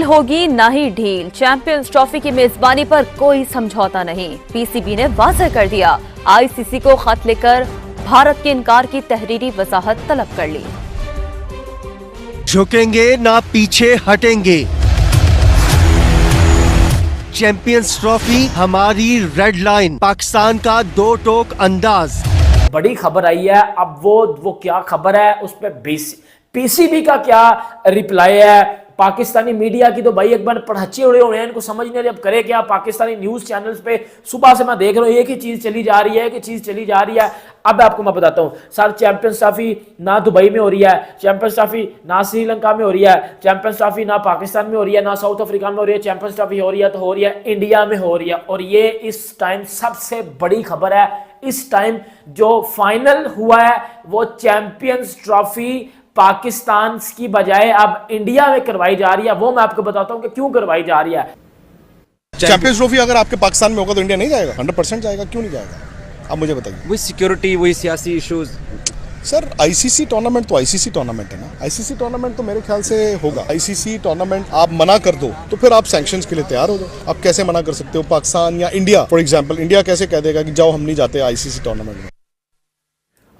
ढील होगी ना ही ढील। चैंपियंस ट्रॉफी की मेजबानी पर कोई समझौता नहीं। पीसीबी ने वाज़ेह कर दिया, आईसीसी को खत लिखकर भारत के इनकार की तहरीरी वजाहत तलब कर ली। झुकेंगे ना पीछे हटेंगे। चैंपियंस ट्रॉफी हमारी रेड लाइन। पाकिस्तान का दो टोक अंदाज। बड़ी खबर आई है। अब वो क्या खबर है, उस पर पीसीबी का क्या रिप्लाई है। पाकिस्तानी मीडिया की तो भाई एक बार पढ़ाचे उड़े हुए हैं, इनको समझ नहीं आ रही अब करे क्या। पाकिस्तानी न्यूज चैनल्स पे सुबह से मैं देख रहा हूँ एक ही चीज चली जा रही है, एक ही चीज चली जा रही है। अब आपको मैं बताता हूँ सर, चैंपियंस ट्रॉफी ना दुबई में हो रही है, चैंपियंस ट्रॉफी ना श्रीलंका में हो रही है, चैंपियंस ट्रॉफी ना पाकिस्तान में हो रही है, ना साउथ अफ्रीका में हो रही है। चैंपियंस ट्रॉफी हो रही है तो हो रही है इंडिया में हो रही है। और ये इस टाइम सबसे बड़ी खबर है। इस टाइम जो फाइनल हुआ है वो चैंपियंस ट्रॉफी पाकिस्तान की बजाय अब इंडिया में करवाई जा रही है। वो मैं आपको बताता हूं कि क्यों करवाई जा रही है। चैंपियंस ट्रॉफी अगर आपके पाकिस्तान में होगा तो इंडिया नहीं जाएगा? 100% जाएगा। क्यों नहीं जाएगा, आप मुझे बताइए। वही सिक्योरिटी, वही सियासी इश्यूज। सर आईसीसी टूर्नामेंट तो आईसीसी टूर्नामेंट है ना। आईसीसी टूर्नामेंट तो मेरे ख्याल से होगा। आईसीसी टूर्नामेंट आप मना कर दो तो फिर आप सैंक्शंस के लिए तैयार हो जाओ। आप कैसे मना कर सकते हो? पाकिस्तान या इंडिया, फॉर एग्जांपल इंडिया कैसे कह देगा कि जाओ हम नहीं जाते आईसीसी टूर्नामेंट में।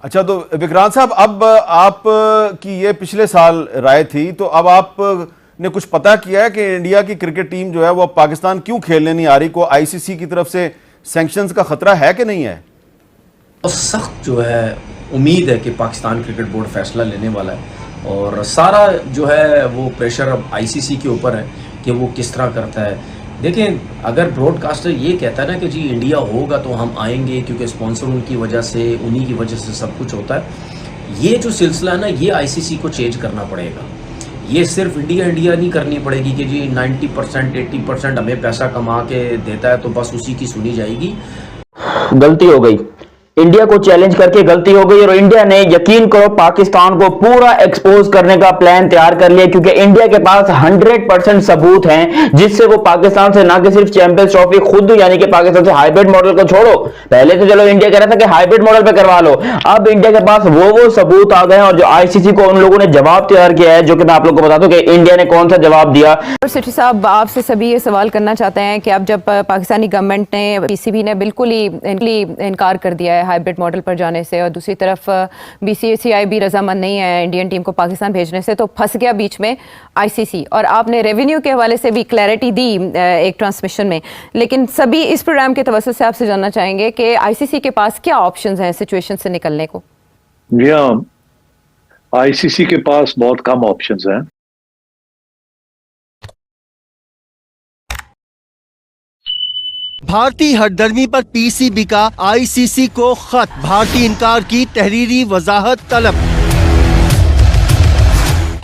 अच्छा, तो विक्रांत साहब, अब आप की ये पिछले साल राय थी, तो अब आप ने कुछ पता किया है कि इंडिया की क्रिकेट टीम जो है वो पाकिस्तान क्यों खेलने नहीं आ रही? को आईसीसी की तरफ से सैंक्शंस का खतरा है कि नहीं है? और सख्त जो है उम्मीद है कि पाकिस्तान क्रिकेट बोर्ड फैसला लेने वाला है और सारा जो है वो प्रेशर अब आईसीसी के ऊपर है कि वो किस तरह करता है। देखें, अगर ब्रॉडकास्टर ये कहता है ना कि जी इंडिया होगा तो हम आएंगे क्योंकि स्पॉन्सर उनकी वजह से, उन्हीं की वजह से सब कुछ होता है, ये जो सिलसिला है ना ये आईसीसी को चेंज करना पड़ेगा। ये सिर्फ इंडिया नहीं करनी पड़ेगी कि जी 90% 80% हमें पैसा कमा के देता है तो बस उसी की सुनी जाएगी। गलती हो गई, इंडिया को चैलेंज करके गलती हो गई और इंडिया ने यकीन करो पाकिस्तान को पूरा एक्सपोज करने का प्लान तैयार कर लिया, क्योंकि इंडिया के पास 100% सबूत हैं जिससे वो पाकिस्तान से ना कि सिर्फ चैंपियंस ट्रॉफी खुद, यानी कि पाकिस्तान से हाइब्रिड मॉडल को छोड़ो, पहले तो चलो इंडिया कह रहा था कि हाइब्रिड मॉडल पे करवा लो, अब इंडिया के पास वो सबूत आ गए और जो आईसीसी को उन लोगों ने जवाब तैयार किया है, जो कि मैं आप लोग को बता दूं कि इंडिया ने कौन सा जवाब दिया। सेठी साहब, आपसे सभी ये सवाल करना चाहते हैं कि अब जब पाकिस्तानी गवर्नमेंट ने, पीसीबी ने बिल्कुल ही इनकार कर दिया है हाइब्रिड मॉडल पर जाने से, और दूसरी तरफ बीसीसीआई भी रजामंद नहीं है इंडियन टीम को पाकिस्तान भेजने से, तो फंस गया बीच में आईसीसी। और आपने रेवेन्यू के हवाले से भी क्लैरिटी दी एक ट्रांसमिशन में, लेकिन सभी इस प्रोग्राम के तवज्जुह से आपसे जानना चाहेंगे कि आईसीसी के पास क्या ऑप्शंस हैं सिचुएशन से निकलने को? आईसीसी के पास बहुत कम ऑप्शंस हैं। भारतीय हरदर्मी पर पीसीबी का आईसीसी को खत। भारतीय इनकार की तहरीरी वजाहत तलब।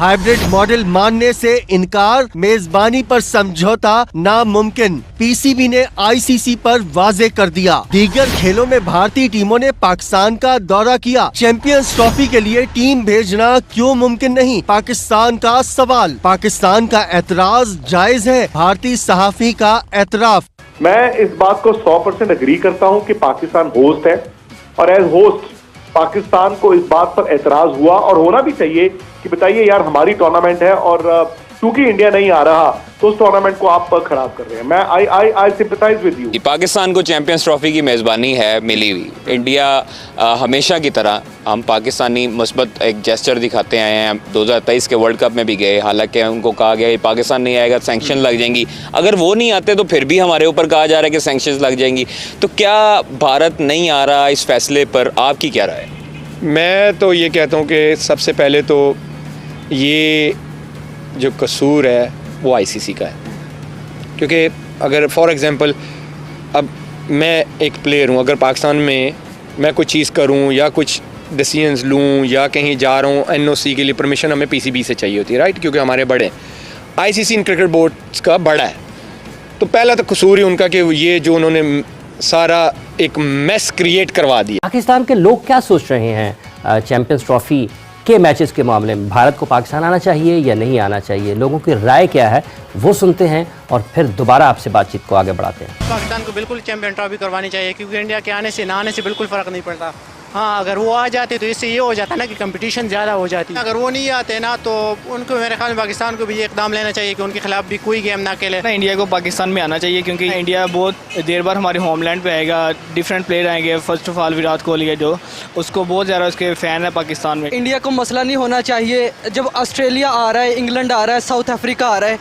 हाइब्रिड मॉडल मानने से इनकार, मेजबानी पर समझौता नामुमकिन। पीसीबी ने आईसीसी पर वाज़ेह कर दिया। दीगर खेलों में भारतीय टीमों ने पाकिस्तान का दौरा किया। चैंपियंस ट्रॉफी के लिए टीम भेजना क्यों मुमकिन नहीं? पाकिस्तान का सवाल। पाकिस्तान का एतराज जायज है। भारतीय सहाफी का एतराफ। मैं इस बात को 100% एग्री करता हूं कि पाकिस्तान होस्ट है और एज होस्ट पाकिस्तान को इस बात पर एतराज हुआ और होना भी चाहिए कि बताइए यार हमारी टूर्नामेंट है और क्योंकि इंडिया नहीं आ रहा तो उस टूर्नामेंट को आप खराब कर रहे हैं। मैं आई सिंपैथाइज विद यू। पाकिस्तान को चैंपियंस ट्रॉफी की मेज़बानी है मिली हुई। इंडिया हमेशा की तरह हम पाकिस्तानी मुस्बत एक जेस्चर दिखाते आए हैं। 2023 के वर्ल्ड कप में भी गए, हालांकि उनको कहा गया पाकिस्तान नहीं आएगा सैंक्शन लग जाएंगी। अगर वो नहीं आते तो फिर भी हमारे ऊपर कहा जा रहा है कि सैंक्शन लग जाएंगी। तो क्या भारत नहीं आ रहा, इस फैसले पर आपकी क्या राय है? मैं तो ये कहता हूँ कि सबसे पहले तो ये जो कसूर है वो आईसीसी का है, क्योंकि अगर फॉर एग्जांपल अब मैं एक प्लेयर हूँ, अगर पाकिस्तान में मैं कुछ चीज़ करूँ या कुछ डिसीजंस लूँ या कहीं जा रहा हूँ, एनओसी के लिए परमिशन हमें पीसीबी से चाहिए होती है, राइट, क्योंकि हमारे बड़े हैं। आईसीसी इन क्रिकेट बोर्ड का बड़ा है, तो पहला तो कसूर ही उनका कि ये जो उन्होंने सारा एक मेस क्रिएट करवा दिया। पाकिस्तान के लोग क्या सोच रहे हैं चैंपियंस ट्रॉफी के मैचेस के मामले में? भारत को पाकिस्तान आना चाहिए या नहीं आना चाहिए? लोगों की राय क्या है वो सुनते हैं और फिर दोबारा आपसे बातचीत को आगे बढ़ाते हैं। पाकिस्तान को बिल्कुल चैंपियन ट्रॉफी करवानी चाहिए, क्योंकि इंडिया के आने से ना आने से बिल्कुल फ़र्क नहीं पड़ता। हाँ, अगर वो आ जाते तो इससे ये हो जाता ना कि कंपटीशन ज़्यादा हो जाती। अगर वो नहीं आते ना तो उनको मेरे ख्याल में पाकिस्तान को भी ये इकदाम लेना चाहिए कि उनके खिलाफ भी कोई गेम ना खेले। इंडिया को पाकिस्तान में आना चाहिए क्योंकि इंडिया बहुत देर बाद हमारे होमलैंड पे आएगा, डिफरेंट प्लेयर आएंगे। First of all Virat Kohli है जो, उसको बहुत ज़्यादा उसके फ़ैन है पाकिस्तान में। इंडिया को मसला नहीं होना चाहिए। जब ऑस्ट्रेलिया आ रहा है, इंग्लैंड आ रहा है, साउथ अफ्रीका आ रहा है,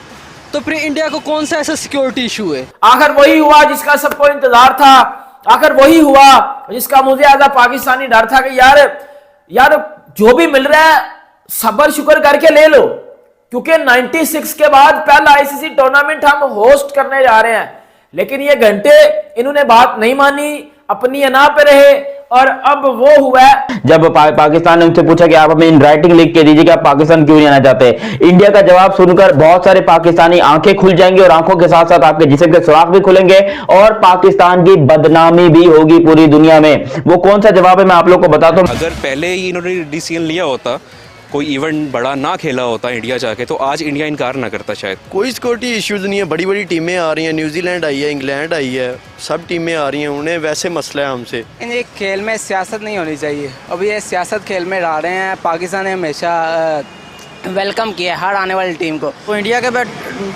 तो फिर इंडिया को कौन सा ऐसा सिक्योरिटी इशू है? आखिर वही हुआ जिसका सबको इंतजार था, आखिर वही हुआ जिसका मुझे एज अ पाकिस्तानी डर था कि यार जो भी मिल रहा है सब्र शुक्र करके ले लो, क्योंकि 96 के बाद पहला आईसीसी टूर्नामेंट हम होस्ट करने जा रहे हैं। लेकिन ये घंटे इन्होंने बात नहीं मानी, अपनी अना पे रहे और अब वो हुआ है। जब पाकिस्तान ने उनसे पूछा कि आप हमें इन राइटिंग लिख के दीजिए कि आप पाकिस्तान क्यों नहीं आना चाहते, इंडिया का जवाब सुनकर बहुत सारे पाकिस्तानी आंखें खुल जाएंगी और आंखों के साथ साथ आपके जिस्म के सुराख भी खुलेंगे और पाकिस्तान की बदनामी भी होगी पूरी दुनिया में। वो कौन सा जवाब है मैं आप लोग को बताता हूँ। अगर पहले ही इन्होंने डिसीजन लिया होता, कोई इवेंट बड़ा ना खेला होता इंडिया जाके, तो आज इंडिया इनकार ना करता शायद। कोई सिक्योरिटी इश्यूज नहीं है, बड़ी बड़ी टीमें आ रही हैं, न्यूजीलैंड आई है, इंग्लैंड आई है, सब टीमें आ रही हैं, उन्हें वैसे मसला है हमसे। इन खेल में सियासत नहीं होनी चाहिए। अब ये सियासत खेल में डाल रहे हैं। पाकिस्तान ने हमेशा वेलकम किया है हर आने वाली टीम को। तो इंडिया के बैट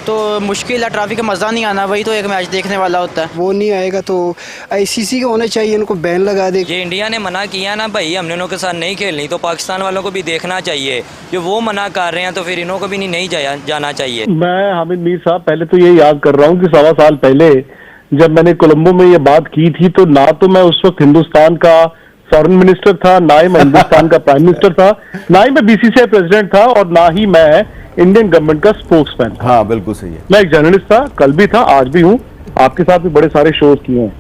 तो मुश्किल है, ट्रॉफी का मज़ा नहीं आना, वही तो एक मैच देखने वाला होता है। वो नहीं आएगा तो आईसीसी के होने चाहिए, इनको बैन लगा दे। ये इंडिया ने मना किया ना भाई, हमने उनके साथ नहीं खेलनी, तो पाकिस्तान वालों को भी देखना चाहिए। जो वो मना कर रहे हैं तो फिर इन्हों को भी नहीं जाना चाहिए। मैं हामिद मीर साहब पहले तो ये याद कर रहा हूँ कि 1.25 साल पहले जब मैंने कोलंबो में ये बात की थी, तो ना तो मैं उस वक्त हिंदुस्तान का फॉरेन मिनिस्टर था, ना ही मैं हिंदुस्तान का प्राइम मिनिस्टर था, ना ही मैं बीसीसीआई प्रेसिडेंट था और ना ही मैं इंडियन गवर्नमेंट का स्पोक्समैन था। हाँ बिल्कुल सही है। मैं एक जर्नलिस्ट था, कल भी था, आज भी हूँ, आपके साथ भी बड़े सारे शोज किए हैं।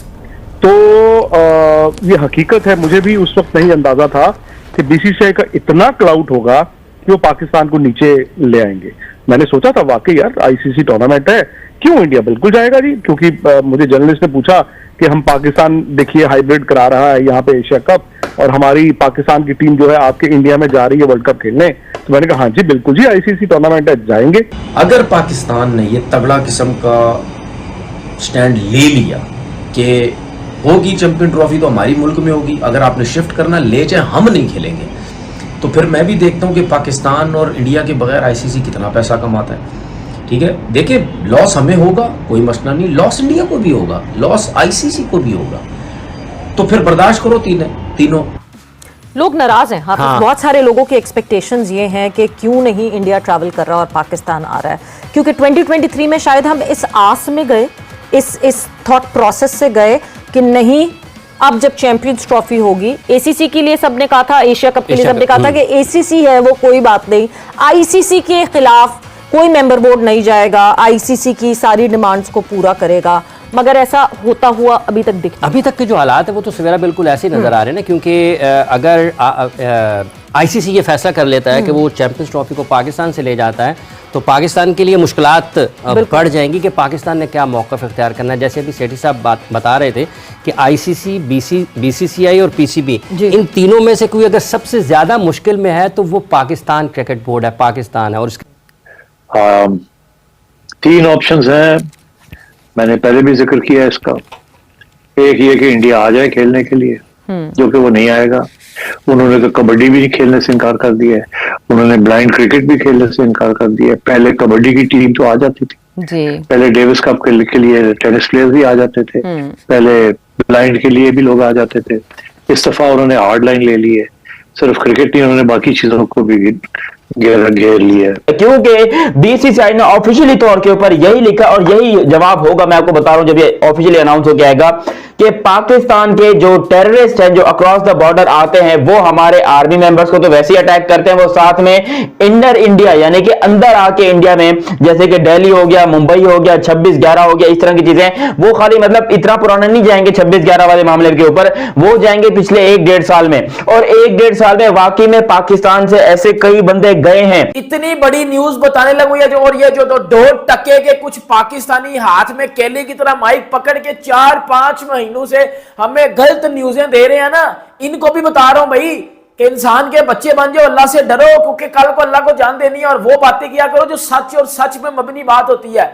तो ये हकीकत है, मुझे भी उस वक्त नहीं अंदाजा था कि बीसीसीआई का इतना क्लाउड होगा कि वो पाकिस्तान को नीचे ले आएंगे। मैंने सोचा था वाकई यार आईसीसी टूर्नामेंट है, क्यों इंडिया बिल्कुल जाएगा जी, क्योंकि मुझे जर्नलिस्ट ने पूछा कि हम पाकिस्तान देखिए हाइब्रिड करा रहा है यहाँ पे एशिया कप, और हमारी पाकिस्तान की टीम जो है आपके इंडिया में जा रही है वर्ल्ड कप खेलने। तो मैंने कहा हाँ जी बिल्कुल जी, आईसीसी टूर्नामेंट है, जाएंगे। अगर पाकिस्तान ने ये तगड़ा किस्म का स्टैंड ले लिया कि होगी चैंपियन ट्रॉफी तो हमारी मुल्क में होगी, अगर आपने शिफ्ट करना ले जाए हम नहीं खेलेंगे, तो फिर मैं भी देखता हूँ कि पाकिस्तान और इंडिया के बगैर आईसीसी कितना पैसा कमाता है। ठीक है, देखिए लॉस हमें होगा, कोई मसला नहीं, लॉस इंडिया को भी होगा, लॉस आईसीसी को भी होगा, तो फिर बर्दाश्त करो तीनों। लोग नाराज हैं। हाँ। बहुत सारे लोगों के एक्सपेक्टेशंस ये हैं कि क्यों नहीं इंडिया ट्रैवल कर रहा और पाकिस्तान आ रहा है, क्योंकि 2023 में शायद हम इस आस में गए, इस थॉट प्रोसेस से गए कि नहीं अब जब चैंपियंस ट्रॉफी होगी, एसीसी के लिए सबने कहा था, एशिया कप के लिए सबने कहा था कि एसीसी है वो कोई बात नहीं, आईसीसी के खिलाफ कोई मेंबर बोर्ड नहीं जाएगा, आईसीसी की सारी डिमांड्स को पूरा करेगा, मगर ऐसा होता हुआ अभी तक दिखता। अभी तक के जो हालात है वो तो सवेरा बिल्कुल ऐसे ही नजर आ रहे हैं ना, क्योंकि अगर आईसीसी ये फैसला कर लेता है कि वो चैंपियंस ट्रॉफी को पाकिस्तान से ले जाता है तो पाकिस्तान के लिए मुश्किलात बढ़ जाएंगी कि पाकिस्तान ने क्या मौक़िफ़ इख्तियार करना है। जैसे अभी सेठी साहब बता रहे थे कि आईसीसी, बीसीसीआई और पीसीबी, इन तीनों में से कोई अगर सबसे ज़्यादा मुश्किल में है तो वो पाकिस्तान क्रिकेट बोर्ड है, पाकिस्तान है। और इसके 3 ऑप्शंस हैं, मैंने पहले भी जिक्र किया इसका। एक ये कि इंडिया आ जाए खेलने के लिए, जो कि वो नहीं आएगा। उन्होंने तो कबड्डी भी खेलने से इनकार कर दिया है, उन्होंने ब्लाइंड क्रिकेट भी खेलने से इनकार कर दिया है। पहले कबड्डी की टीम तो आ जाती थी जी, पहले डेविस कप के लिए टेनिस प्लेयर्स भी आ जाते थे, पहले ब्लाइंड के लिए भी लोग आ जाते थे। इस दफा उन्होंने हार्ड लाइन ले ली है, सिर्फ क्रिकेट नहीं, उन्होंने बाकी चीजों को भी घेर लिया, क्योंकि बीसीसीआई ने ऑफिशियली तौर के ऊपर यही लिखा और यही जवाब होगा, मैं आपको बता रहा हूं जब ये ऑफिशियली अनाउंस हो जाएगा कि पाकिस्तान के जो टेररिस्ट हैं जो अक्रॉस द बॉर्डर आते हैं वो हमारे आर्मी मेंबर्स को तो वैसे ही अटैक करते हैं, वो साथ में इनर इंडिया यानी कि अंदर आके इंडिया में, जैसे कि दिल्ली हो गया, मुंबई हो गया, 26/11 हो गया, इस तरह की चीजें, वो खाली मतलब इतना पुराना नहीं जाएंगे 26/11 वाले मामले के ऊपर, वो जाएंगे पिछले 1-1.5 साल में। और 1-1.5 साल में वाकई में पाकिस्तान से ऐसे कई बंदे गए हैं। इतनी बड़ी न्यूज बताने लगू और ये जो 2 टके के कुछ पाकिस्तानी हाथ में केले की तरह माइक पकड़ के 4-5 महीनों से हमें गलत न्यूज़ें दे रहे हैं ना, इनको भी बता रहा हूं भाई कि इंसान के बच्चे बन जाओ, अल्लाह से डरो, क्योंकि कल को अल्लाह को जान देनी है, और वो बातें किया करो जो सच और सच में मबनी बात होती है।